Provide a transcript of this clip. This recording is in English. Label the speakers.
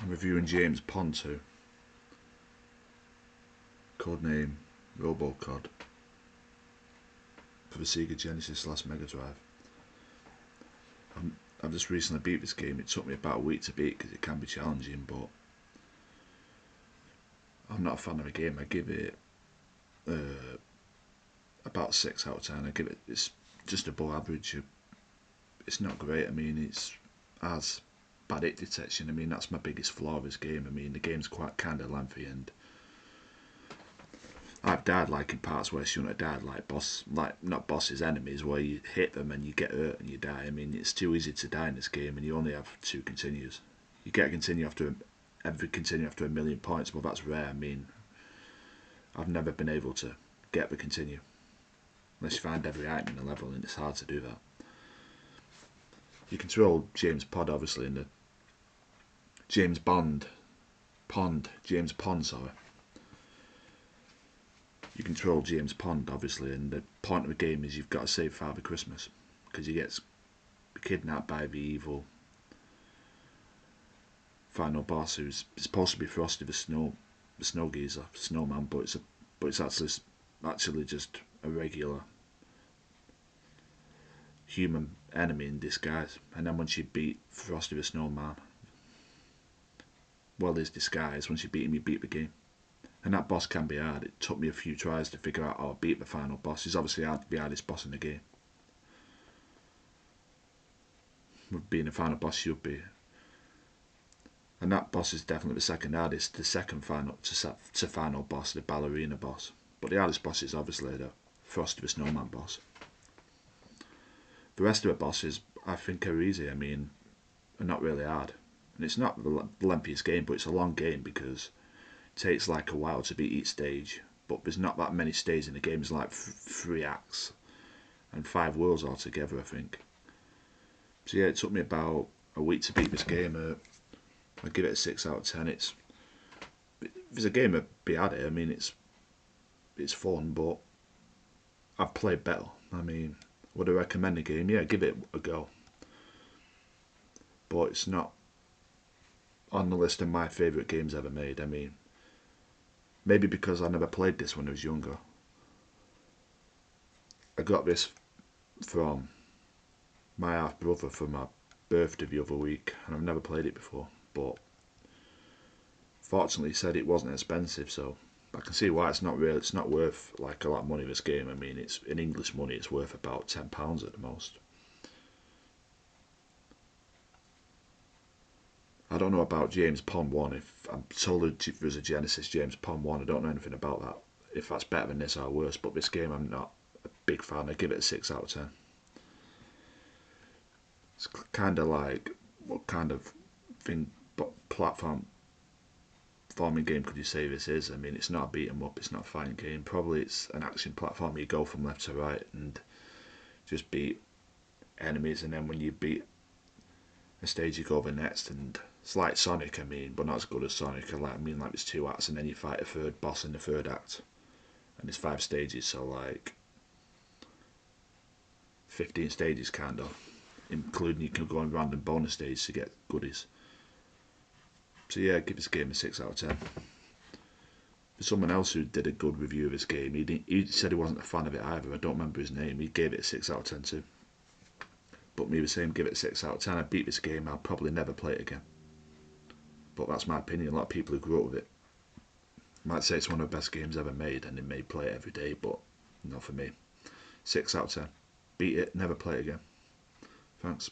Speaker 1: I'm reviewing James Pond 2. Codename Robocod for the Sega Genesis / Mega Drive. I've just recently beat this game. It took me about a week to beat because it can be challenging, but I'm not a fan of the game. I give it about 6 out of 10. It's just above average. It's not great. I mean, it's has bad hit detection. I mean, that's my biggest flaw of this game. I mean, the game's quite kind of lengthy, and I've died like in parts where I shouldn't have died, like not bosses, enemies, where you hit them and you get hurt and you die. I mean, it's too easy to die in this game, and you only have 2 continues. You get a continue after every continue after 1,000,000 points, but that's rare. I mean, I've never been able to get the continue unless you find every item in the level, and it's hard to do that. You control James Pond, obviously, in the James Pond, sorry. You control James Pond, obviously, and the point of the game is you've got to save Father Christmas because he gets kidnapped by the evil final boss, who's supposed to be Frosty the Snow Geezer, snowman, but it's actually just a regular human enemy in disguise. And then once you beat Frosty the Snowman, well, his disguise, once you beat him, you beat the game. And that boss can be hard. It took me a few tries to figure out how to beat the final boss. He's obviously the hardest boss in the game. With being the final boss, should be. And that boss is definitely the second hardest. The second final boss, the ballerina boss. But the hardest boss is obviously the Frosty the Snowman boss. The rest of the bosses, I think, are easy. I mean, are not really hard. And it's not the lengthiest game, but it's a long game because takes like a while to beat each stage, but there's not that many stages in the game. It's like 3 acts and 5 worlds altogether, I think. So yeah, it took me about a week to beat this game. I give it a 6 out of 10. It's a game to be at it. I mean, it's fun, but I've played better. I mean, would I recommend the game? Yeah, give it a go. But it's not on the list of my favourite games ever made. I mean, maybe because I never played this when I was younger. I got this from my half brother for my birthday the other week, and I've never played it before. But fortunately, he said it wasn't expensive, so I can see why it's not worth like a lot of money. This game, I mean, it's in English money, it's worth about £10 at the most. I don't know about James Pond 1. If I'm told there's a Genesis James Pond 1, I don't know anything about that. If that's better than this or worse, but this game I'm not a big fan. I give it a 6 out of 10. It's kind of like, what kind of platform forming game could you say this is? I mean, it's not a beat 'em up, it's not a fighting game. Probably it's an action platform. You go from left to right and just beat enemies, and then when you beat a stage, you go over next, and it's like Sonic, I mean, but not as good as Sonic. I mean, like there's 2 acts, and then you fight a third boss in the 3rd act, and there's 5 stages, so like 15 stages kind of, including you can go on random bonus stages to get goodies. So yeah, give this game a 6 out of 10. There's someone else who did a good review of this game. He said he wasn't a fan of it either. I don't remember his name. He gave it a 6 out of 10 too. But me was saying give it a 6 out of 10. I beat this game. I'll probably never play it again. But that's my opinion. A lot of people who grew up with it might say it's one of the best games ever made, and they may play it every day, but not for me. 6 out of 10. Beat it, never play it again. Thanks.